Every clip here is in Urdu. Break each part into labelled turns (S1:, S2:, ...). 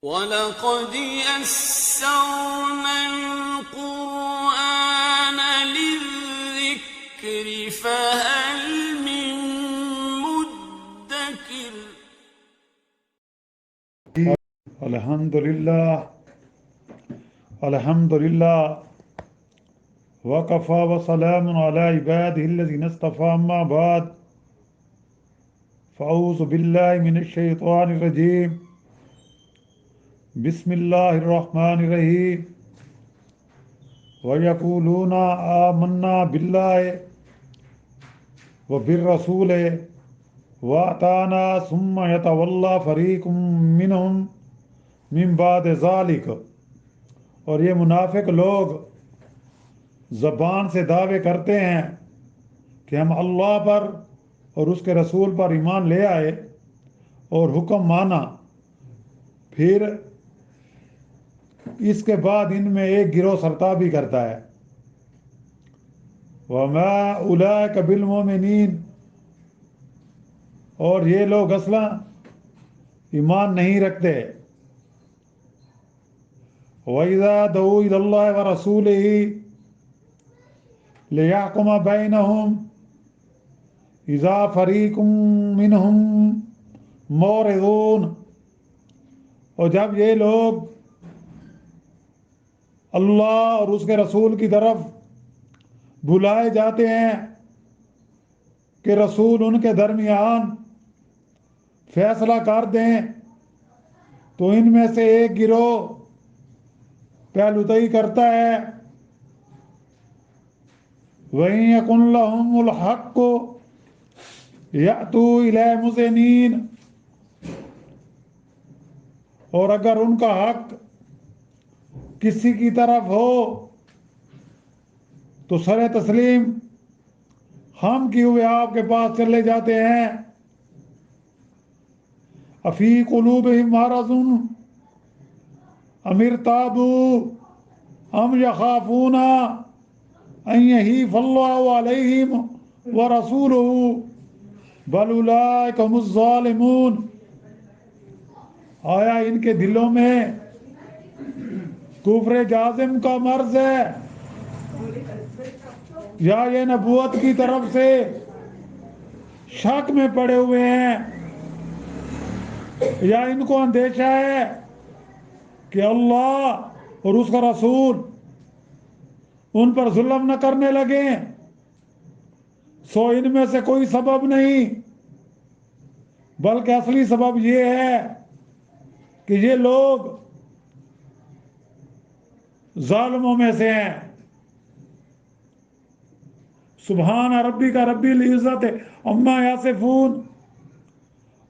S1: وَلَقَدْ يَسَّرْنَا الْقُرْآنَ لِلذِّكْرِ فَهَلْ مِن مُّدَّكِرٍ۔
S2: الحمدللہ وکفیٰ وسلام علی عبادہ الذین اصطفیٰ، اما بعد فاعوذ باللہ من الشیطان الرجیم، بسم اللہ الرحمن الرحیم۔ وَيَقُولُونَ آمَنَّا بِاللَّهِ وَبِالرَّسُولِ وَأَطَعْنَا ثُمَّ يَتَوَلَّىٰ فَرِيقٌ مِّنْهُم مِّن بَعْدِ ذَلِكَ۔ اور یہ منافق لوگ زبان سے دعوے کرتے ہیں کہ ہم اللہ پر اور اس کے رسول پر ایمان لے آئے اور حکم مانا، پھر اس کے بعد ان میں ایک گروہ سرتابی کرتا ہے۔ وَمَا أُولَٰئِكَ بِالْمُؤْمِنِينَ، اور یہ لوگ اصلا ایمان نہیں رکھتے۔ وَإِذَا دَعُوا إِلَى اللَّهِ وَرَسُولِهِ لِيَحْكُمَ بَيْنَهُمْ إِذَا فَرِيقٌ مِّنْهُمْ مُعْرِضُونَ، اور جب یہ لوگ اللہ اور اس کے رسول کی طرف بلائے جاتے ہیں کہ رسول ان کے درمیان فیصلہ کر دیں، تو ان میں سے ایک گروہ پہلوتئی کرتا ہے۔ وَإِن يَكُن لَّهُمُ الْحَقُّ يَأْتُوا إِلَيْهِ مُذْعِنِينَ، اور اگر ان کا حق کسی کی طرف ہو تو سر تسلیم خم کیے ہوئے آپ کے پاس چلے جاتے ہیں۔ أَفِي قُلُوبِهِم مَّرَضٌ أَمِ ارْتَابُوا أَمْ يَخَافُونَ أَن يَحِيفَ اللَّهُ عَلَيْهِمْ وَرَسُولُهُ بَلْ أُولَٰئِكَ هُمُ الظَّالِمُونَ۔ آیا ان کے دلوں میں کفر جازم کا مرض ہے، یا یہ نبوت کی طرف سے شک میں پڑے ہوئے ہیں، یا ان کو اندیشہ ہے کہ اللہ اور اس کا رسول ان پر ظلم نہ کرنے لگیں؟ سو ان میں سے کوئی سبب نہیں، بلکہ اصلی سبب یہ ہے کہ یہ لوگ ظالموں میں سے ہیں۔ سبحان ربک رب العزت عما یصفون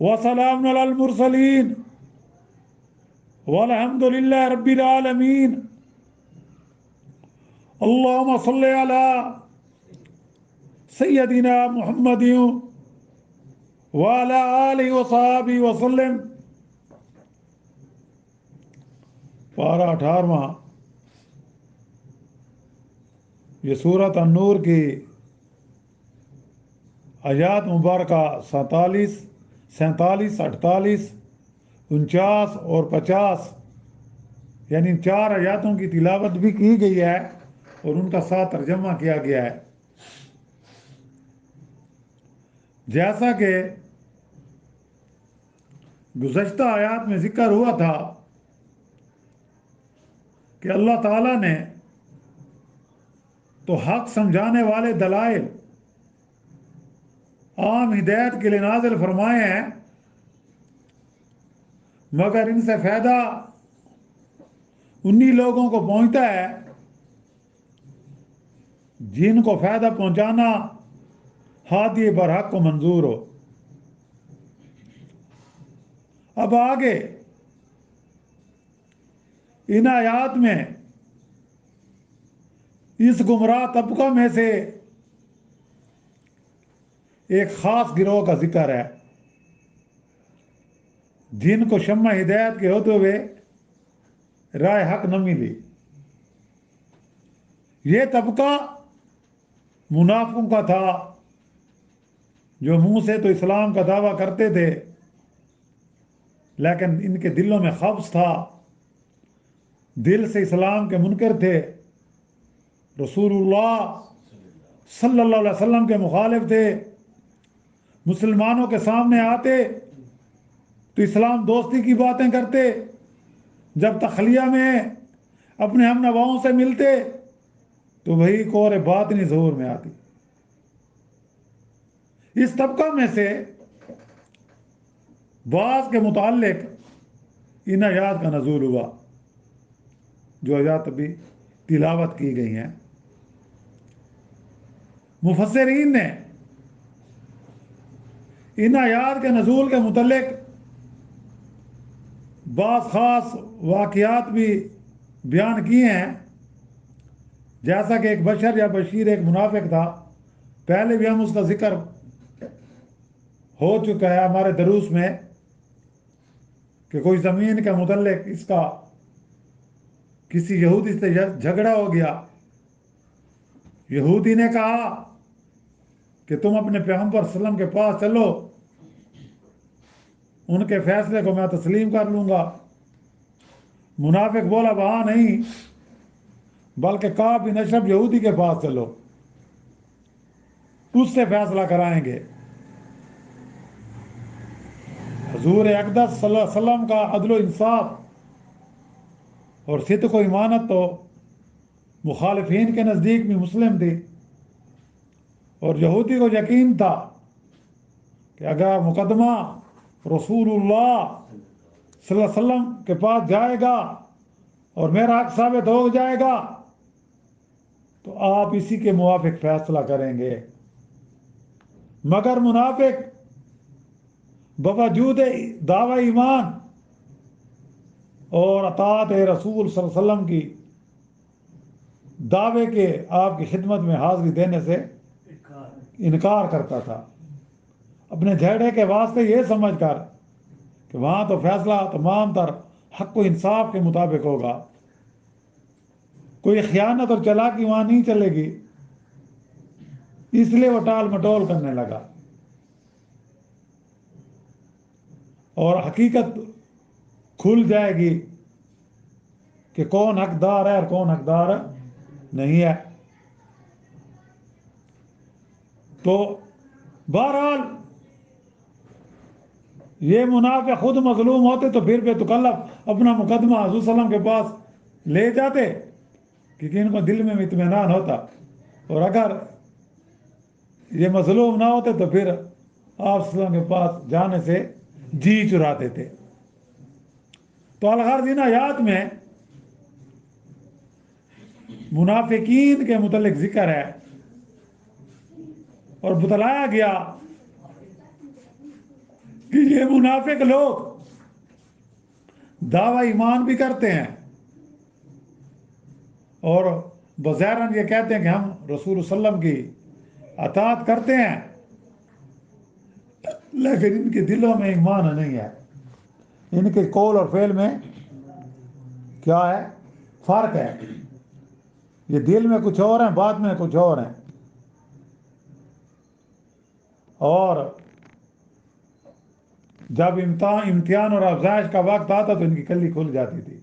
S2: وسلام علی المرسلین والحمد للہ رب العالمین۔ اللہم صلی علی سیدنا محمد وعلی آلہ وصحبہ وسلم۔ پارہ 18واں، یہ سورۃ النور کی آیات مبارکہ 47، 48، 49 اور 50، یعنی 4 آیاتوں کی تلاوت بھی کی گئی ہے اور ان کا ساتھ ترجمہ کیا گیا ہے۔ جیسا کہ گزشتہ آیات میں ذکر ہوا تھا کہ اللہ تعالیٰ نے تو حق سمجھانے والے دلائل عام ہدایت کے لیے نازل فرمائے ہیں، مگر ان سے فائدہ انہی لوگوں کو پہنچتا ہے جن کو فائدہ پہنچانا ہادی برحق کو منظور ہو۔ اب آگے ان آیات میں اس گمراہ طبقہ میں سے ایک خاص گروہ کا ذکر ہے جن کو شمع ہدایت کے ہوتے ہوئے رائے حق نہ ملی۔ یہ طبقہ منافقوں کا تھا جو منہ سے تو اسلام کا دعویٰ کرتے تھے لیکن ان کے دلوں میں خبث تھا، دل سے اسلام کے منکر تھے، رسول اللہ صلی اللہ علیہ وسلم کے مخالف تھے، مسلمانوں کے سامنے آتے تو اسلام دوستی کی باتیں کرتے، جب تخلیہ میں اپنے ہم نواؤں سے ملتے تو وہی کور باطنی ظہور میں آتی۔ اس طبقہ میں سے بعض کے متعلق ان آیات کا نزول ہوا جو آیات ابھی تلاوت کی گئی ہیں۔ مفسرین نے ان آیات کے نزول کے متعلق بعض خاص واقعات بھی بیان کیے ہیں، جیسا کہ ایک بشر یا بشیر ایک منافق تھا، پہلے بھی ہم اس کا ذکر ہو چکا ہے ہمارے دروس میں کہ کوئی زمین کے متعلق اس کا کسی یہودی سے جھگڑا ہو گیا، یہودی نے کہا کہ تم اپنے پیغمبر صلی اللہ علیہ وسلم کے پاس چلو، ان کے فیصلے کو میں تسلیم کر لوں گا۔ منافق بولا وہاں نہیں، بلکہ کعب بن اشرف یہودی کے پاس چلو، اس سے فیصلہ کرائیں گے۔ حضور اقدس صلی اللہ علیہ وسلم کا عدل و انصاف اور صدق و امانت تو مخالفین کے نزدیک بھی مسلم تھی، اور یہودی کو یقین تھا کہ اگر مقدمہ رسول اللہ صلی اللہ علیہ وسلم کے پاس جائے گا اور میرا حق ثابت ہو جائے گا تو آپ اسی کے موافق فیصلہ کریں گے۔ مگر منافق باوجود دعوی ایمان اور اطاعت رسول صلی اللہ علیہ وسلم کی دعوے کے آپ کی خدمت میں حاضری دینے سے انکار کرتا تھا، اپنے جھگڑے کے واسطے یہ سمجھ کر کہ وہاں تو فیصلہ تمام تر حق و انصاف کے مطابق ہوگا، کوئی خیانت اور چالاکی وہاں نہیں چلے گی، اس لیے وہ ٹال مٹول کرنے لگا اور حقیقت کھل جائے گی کہ کون حقدار ہے اور کون حقدار نہیں ہے۔ تو بہرحال یہ منافق خود مظلوم ہوتے تو پھر بے تکلف اپنا مقدمہ حضور صلی اللہ علیہ وسلم کے پاس لے جاتے، کیونکہ ان کو دل میں اطمینان ہوتا، اور اگر یہ مظلوم نہ ہوتے تو پھر آپ صلی اللہ علیہ وسلم کے پاس جانے سے جی چراتے تھے۔ تو الغرض ان آیات میں منافقین کے متعلق ذکر ہے اور بتلایا گیا کہ یہ منافق لوگ دعوی ایمان بھی کرتے ہیں اور بظاہراً یہ کہتے ہیں کہ ہم رسول صلی اللہ علیہ وسلم کی اطاعت کرتے ہیں، لیکن ان کے دلوں میں ایمان نہیں ہے، ان کے قول اور فعل میں کیا ہے؟ فرق ہے، یہ دل میں کچھ اور ہیں، بات میں کچھ اور ہیں، اور جب امتحان اور افزائش کا وقت آتا تو ان کی کلی کھل جاتی تھی۔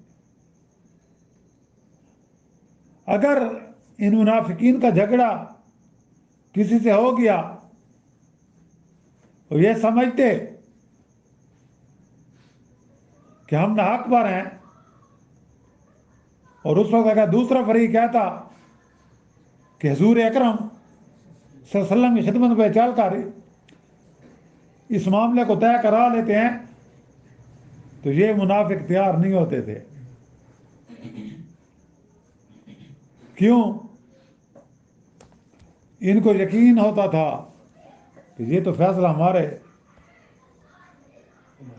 S2: اگر ان منافقین کا جھگڑا کسی سے ہو گیا تو یہ سمجھتے کہ ہم حق پر ہیں، اور اس وقت اگر دوسرا فریق کہتا کہ حضور اکرم صلی اللہ علیہ وسلم کی خدمت پہ چل کر اس معاملے کو طے کرا لیتے ہیں تو یہ منافق تیار نہیں ہوتے تھے۔ کیوں؟ ان کو یقین ہوتا تھا کہ یہ تو فیصلہ ہمارے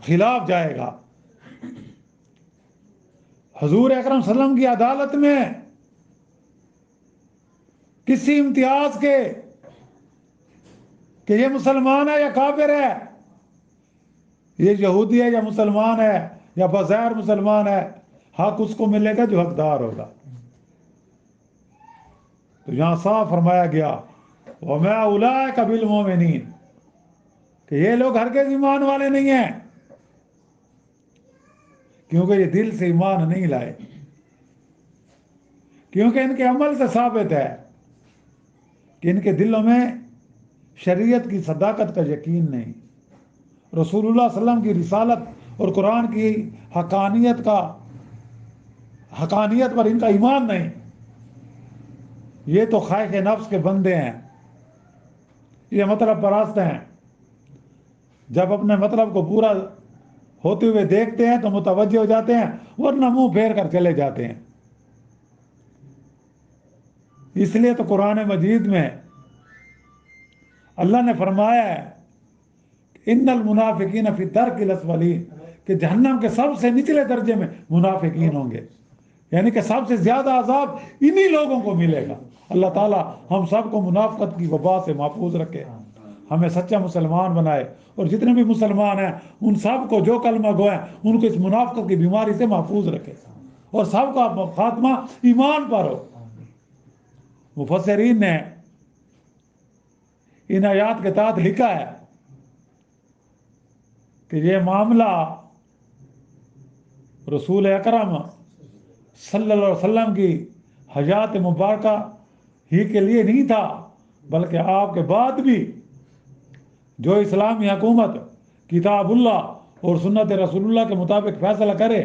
S2: خلاف جائے گا، حضور اکرم صلی اللہ علیہ وسلم کی عدالت میں کسی امتیاز کے کہ یہ مسلمان ہے یا کافر ہے، یہ یہودی ہے یا مسلمان ہے یا بظاہر مسلمان ہے، حق اس کو ملے گا جو حقدار ہوگا۔ تو یہاں صاف فرمایا گیا وَمَا أُولَٰئِكَ بِالْمُؤْمِنِينَ کہ یہ لوگ ہرگز ایمان والے نہیں ہیں۔ کیونکہ یہ دل سے ایمان نہیں لائے، کیونکہ ان کے عمل سے ثابت ہے کہ ان کے دلوں میں شریعت کی صداقت کا یقین نہیں، رسول اللہ صلی اللہ علیہ وسلم کی رسالت اور قرآن کی حقانیت پر ان کا ایمان نہیں۔ یہ تو خواہش نفس کے بندے ہیں، یہ مطلب پرست ہیں، جب اپنے مطلب کو پورا ہوتے ہوئے دیکھتے ہیں تو متوجہ ہو جاتے ہیں، ورنہ منہ پھیر کر چلے جاتے ہیں۔ اس لیے تو قرآن مجید میں اللہ نے فرمایا ہے ان المنافقین فی الدرک الاسفلین، کہ جہنم کے سب سے نچلے درجے میں منافقین ہوں گے، یعنی کہ سب سے زیادہ عذاب انہی لوگوں کو ملے گا۔ اللہ تعالی ہم سب کو منافقت کی وبا سے محفوظ رکھے، ہمیں سچا مسلمان بنائے، اور جتنے بھی مسلمان ہیں ان سب کو جو کلمہ گو ہیں ان کو اس منافقت کی بیماری سے محفوظ رکھے، اور سب کا خاتمہ ایمان پر ہو۔ مفسرین نے ان آیات کے تحت لکھا ہے کہ یہ معاملہ رسول اکرم صلی اللہ علیہ وسلم کی حیات مبارکہ ہی کے لیے نہیں تھا، بلکہ آپ کے بعد بھی جو اسلامی حکومت کتاب اللہ اور سنت رسول اللہ کے مطابق فیصلہ کرے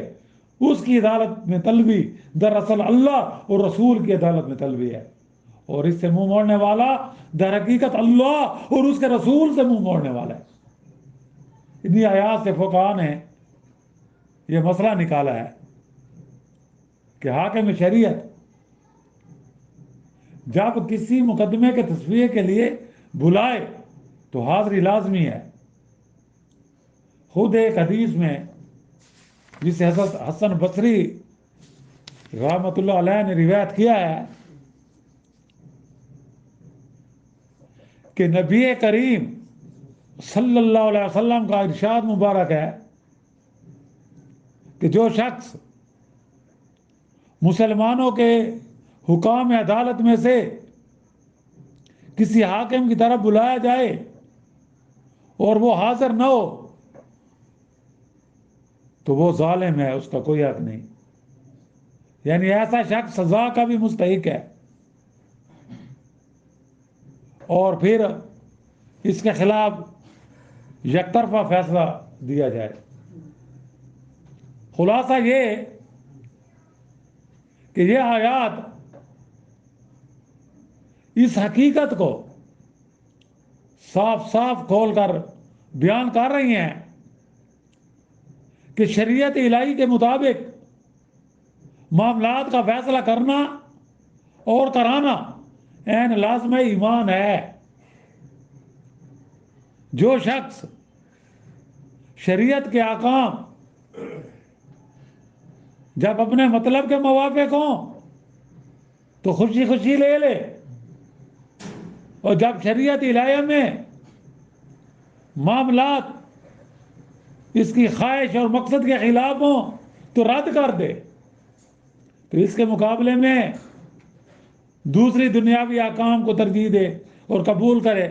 S2: اس کی عدالت میں طلبی دراصل اللہ اور رسول کی عدالت میں طلبی ہے، اور اس سے منہ موڑنے والا در حقیقت اللہ اور اس کے رسول سے منہ موڑنے والا ہے۔ انہی آیات سے فقہاء نے یہ مسئلہ نکالا ہے کہ حاکم شریعت جب کسی مقدمے کے تصفیے کے لیے بلائے تو حاضری لازمی ہے۔ خود ایک حدیث میں جسے حضرت حسن بصری رحمۃ اللہ علیہ نے روایت کیا ہے کہ نبی کریم صلی اللہ علیہ وسلم کا ارشاد مبارک ہے کہ جو شخص مسلمانوں کے حکام عدالت میں سے کسی حاکم کی طرف بلایا جائے اور وہ حاضر نہ ہو تو وہ ظالم ہے، اس کا کوئی حق نہیں، یعنی ایسا شخص سزا کا بھی مستحق ہے، اور پھر اس کے خلاف یک طرفہ فیصلہ دیا جائے۔ خلاصہ یہ کہ یہ آیات اس حقیقت کو صاف صاف کھول کر بیان کر رہی ہیں کہ شریعت الہی کے مطابق معاملات کا فیصلہ کرنا اور کرانا عین لازم ایمان ہے۔ جو شخص شریعت کے احکام جب اپنے مطلب کے موافق ہوں تو خوشی خوشی لے لے، اور جب شریعت الہیہ میں معاملات اس کی خواہش اور مقصد کے خلاف ہوں تو رد کر دے۔ تو اس کے مقابلے میں دوسری دنیاوی احکام کو ترجیح دے اور قبول کرے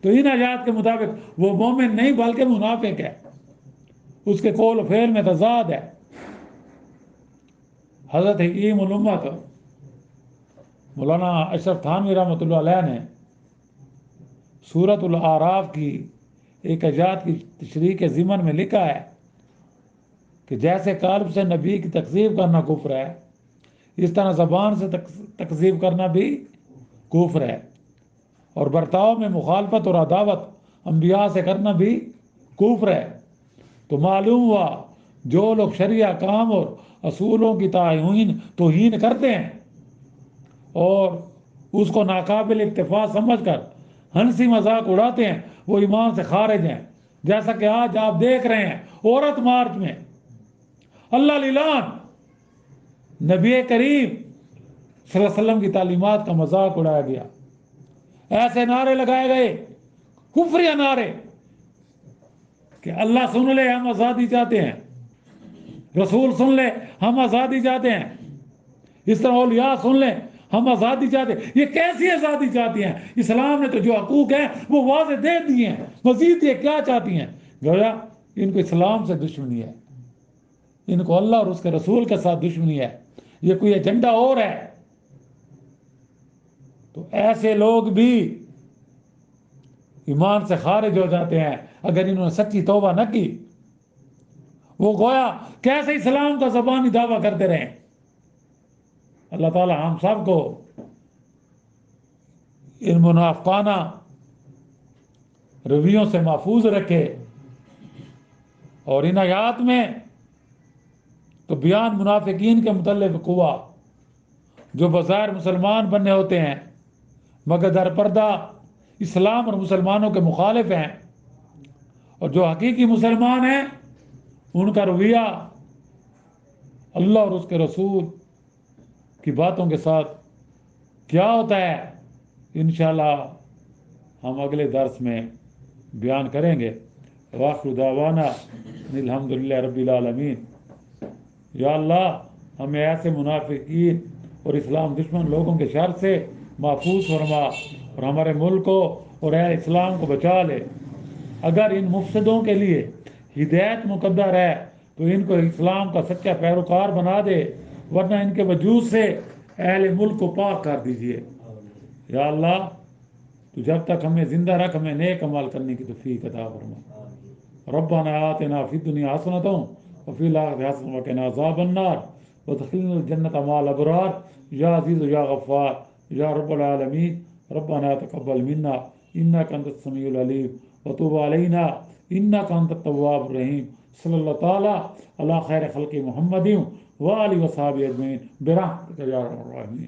S2: تو ان آیات کے مطابق وہ مومن نہیں بلکہ منافق ہے، اس کے قول و فعل میں تضاد ہے۔ حضرت حکیم الامت مولانا اشرف تھانوی رحمۃ اللہ علیہ نے سورۃ الاعراف کی ایک آیات کی تشریح کے ضمن میں لکھا ہے کہ جیسے قلب سے نبی کی تکذیب کرنا کفر ہے، اس طرح زبان سے تکذیب کرنا بھی کفر ہے، اور برتاؤ میں مخالفت اور عداوت انبیاء سے کرنا بھی کفر ہے۔ تو معلوم ہوا جو لوگ شرعی احکام اور اصولوں کی توہین کرتے ہیں اور اس کو ناقابل اکتفا سمجھ کر ہنسی مذاق اڑاتے ہیں وہ ایمان سے خارج ہیں، جیسا کہ آج آپ دیکھ رہے ہیں عورت مارچ میں اللہ لیلان نبی کریم صلی اللہ علیہ وسلم کی تعلیمات کا مذاق اڑایا گیا، ایسے نعرے لگائے گئے کفریہ نعرے کہ اللہ سن لے ہم آزادی چاہتے ہیں، رسول سن لے ہم آزادی چاہتے ہیں، اس طرح اولیاء سن لیں ہم آزادی چاہتے ہیں۔ یہ کیسی آزادی چاہتی ہیں؟ اسلام نے تو جو حقوق ہیں وہ واضح دے دیے ہیں، مزید یہ کیا چاہتی ہیں؟ گویا ان کو اسلام سے دشمنی ہے۔ ان کو اللہ اور اس کے رسول کے ساتھ دشمنی ہے، یہ کوئی ایجنڈا اور ہے، تو ایسے لوگ بھی ایمان سے خارج ہو جاتے ہیں اگر انہوں نے سچی توبہ نہ کی۔ وہ گویا کیسے اسلام کا زبانی دعویٰ کرتے رہے۔ اللہ تعالی ہم سب کو ان منافقانہ رویوں سے محفوظ رکھے، اور ان آیات میں تو بیان منافقین کے متعلق ہوا جو بظاہر مسلمان بننے ہوتے ہیں مگر در پردہ اسلام اور مسلمانوں کے مخالف ہیں، اور جو حقیقی مسلمان ہیں ان کا رویہ اللہ اور اس کے رسول کی باتوں کے ساتھ کیا ہوتا ہے، انشاءاللہ ہم اگلے درس میں بیان کریں گے۔ وآخر دعوانا الحمدللہ رب العالمین۔ یا اللہ ہمیں ایسے منافقین اور اسلام دشمن لوگوں کے شر سے محفوظ فرما، اور ہمارے ملک کو اور اہل اسلام کو بچا لے۔ اگر ان مفسدوں کے لیے ہدایت مقدر ہے تو ان کو اسلام کا سچا پیروکار بنا دے، ورنہ ان کے وجود سے اہل ملک کو پاک کر دیجئے۔ یا اللہ تو جب تک ہمیں زندہ رکھ، ہمیں نیک عمل کرنے کی توفیق عطا فرما۔ ربنا آتنا فی الدنیا حسنۃ وفی الآخرۃ حسنۃ وقنا عذاب النار وادخلنا الجنۃ مع الابرار یا عزیز یا غفار یا رب العالمین۔ ربنا تقبل منا انک انت السمیع العلیم وتب علینا انک انت التواب الرحیم۔ صلی اللہ تعالی علی خیر خلق محمد وآلہ وصحبہ اجمعین برحمتک یا ارحم الراحمین۔